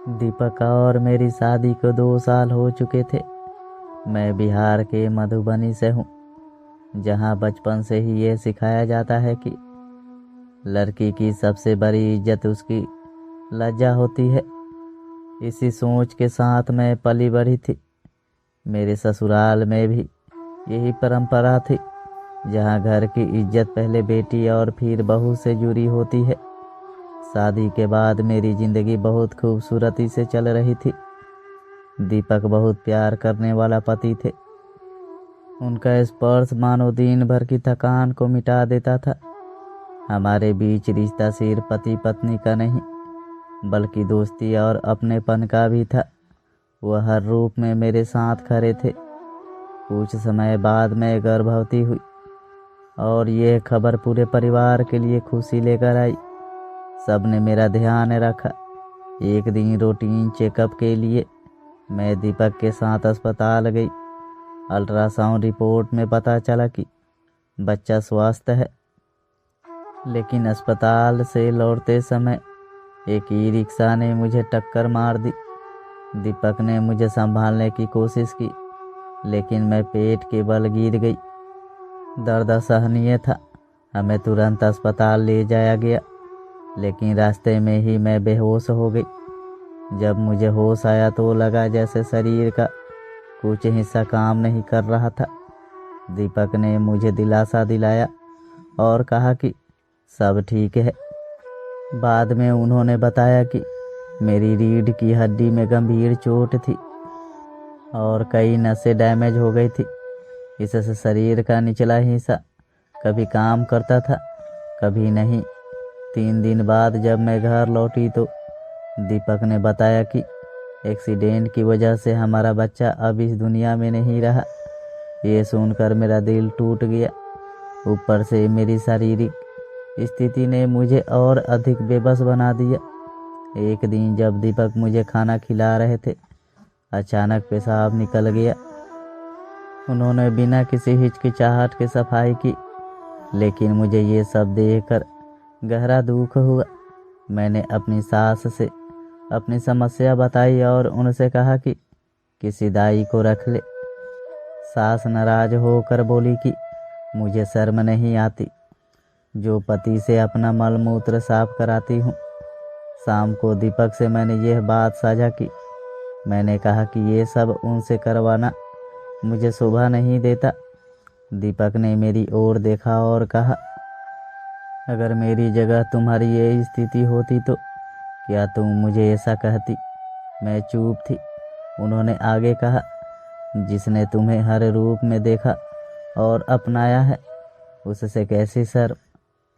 दीपक और मेरी शादी को 2 साल हो चुके थे। मैं बिहार के मधुबनी से हूँ, जहाँ बचपन से ही ये सिखाया जाता है कि लड़की की सबसे बड़ी इज्जत उसकी लज्जा होती है। इसी सोच के साथ मैं पली बढ़ी थी। मेरे ससुराल में भी यही परंपरा थी, जहाँ घर की इज्जत पहले बेटी और फिर बहू से जुड़ी होती है। शादी के बाद मेरी ज़िंदगी बहुत खूबसूरती से चल रही थी। दीपक बहुत प्यार करने वाला पति थे। उनका स्पर्श मानो दिन भर की थकान को मिटा देता था। हमारे बीच रिश्ता सिर्फ पति पत्नी का नहीं, बल्कि दोस्ती और अपनेपन का भी था। वह हर रूप में मेरे साथ खड़े थे। कुछ समय बाद मैं गर्भवती हुई और यह खबर पूरे परिवार के लिए खुशी लेकर आई। सबने मेरा ध्यान रखा। एक दिन रूटीन चेकअप के लिए मैं दीपक के साथ अस्पताल गई। अल्ट्रासाउंड रिपोर्ट में पता चला कि बच्चा स्वस्थ है, लेकिन अस्पताल से लौटते समय एक ई रिक्शा ने मुझे टक्कर मार दी। दीपक ने मुझे संभालने की कोशिश की, लेकिन मैं पेट के बल गिर गई। दर्द असहनीय था। हमें तुरंत अस्पताल ले जाया गया, लेकिन रास्ते में ही मैं बेहोश हो गई। जब मुझे होश आया तो लगा जैसे शरीर का कुछ हिस्सा काम नहीं कर रहा था। दीपक ने मुझे दिलासा दिलाया और कहा कि सब ठीक है। बाद में उन्होंने बताया कि मेरी रीढ़ की हड्डी में गंभीर चोट थी और कई नसें डैमेज हो गई थी। इससे शरीर का निचला हिस्सा कभी काम करता था, कभी नहीं। 3 दिन बाद जब मैं घर लौटी तो दीपक ने बताया कि एक्सीडेंट की वजह से हमारा बच्चा अब इस दुनिया में नहीं रहा। ये सुनकर मेरा दिल टूट गया। ऊपर से मेरी शारीरिक स्थिति ने मुझे और अधिक बेबस बना दिया। एक दिन जब दीपक मुझे खाना खिला रहे थे, अचानक पेशाब निकल गया। उन्होंने बिना किसी हिचकिचाहट के सफाई की, लेकिन मुझे ये सब देखकर गहरा दुख हुआ। मैंने अपनी सास से अपनी समस्या बताई और उनसे कहा कि किसी दाई को रख ले। सास नाराज होकर बोली कि मुझे शर्म नहीं आती, जो पति से अपना मल मूत्र साफ कराती हूँ। शाम को दीपक से मैंने यह बात साझा की। मैंने कहा कि ये सब उनसे करवाना मुझे शोभा नहीं देता। दीपक ने मेरी ओर देखा और कहा, अगर मेरी जगह तुम्हारी ये स्थिति होती तो क्या तुम मुझे ऐसा कहती? मैं चुप थी। उन्होंने आगे कहा, जिसने तुम्हें हर रूप में देखा और अपनाया है, उससे कैसी शर्म?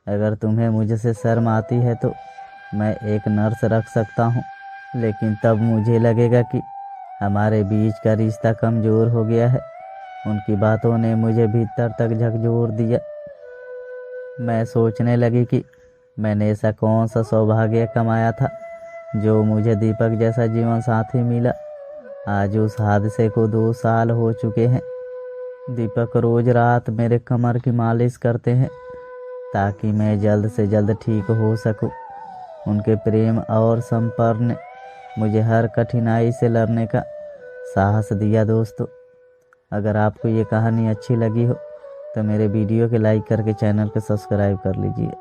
अगर तुम्हें मुझसे शर्म आती है तो मैं एक नर्स रख सकता हूँ, लेकिन तब मुझे लगेगा कि हमारे बीच का रिश्ता कमज़ोर हो गया है। उनकी बातों ने मुझे भीतर तक झकझोर दिया। मैं सोचने लगी कि मैंने ऐसा कौन सा सौभाग्य कमाया था जो मुझे दीपक जैसा जीवन साथी मिला। आज उस हादसे को 2 साल हो चुके हैं। दीपक रोज रात मेरे कमर की मालिश करते हैं ताकि मैं जल्द से जल्द ठीक हो सकूं। उनके प्रेम और संपर्क ने मुझे हर कठिनाई से लड़ने का साहस दिया। दोस्तों, अगर आपको ये कहानी अच्छी लगी हो तो मेरे वीडियो को लाइक करके चैनल को सब्सक्राइब कर लीजिए।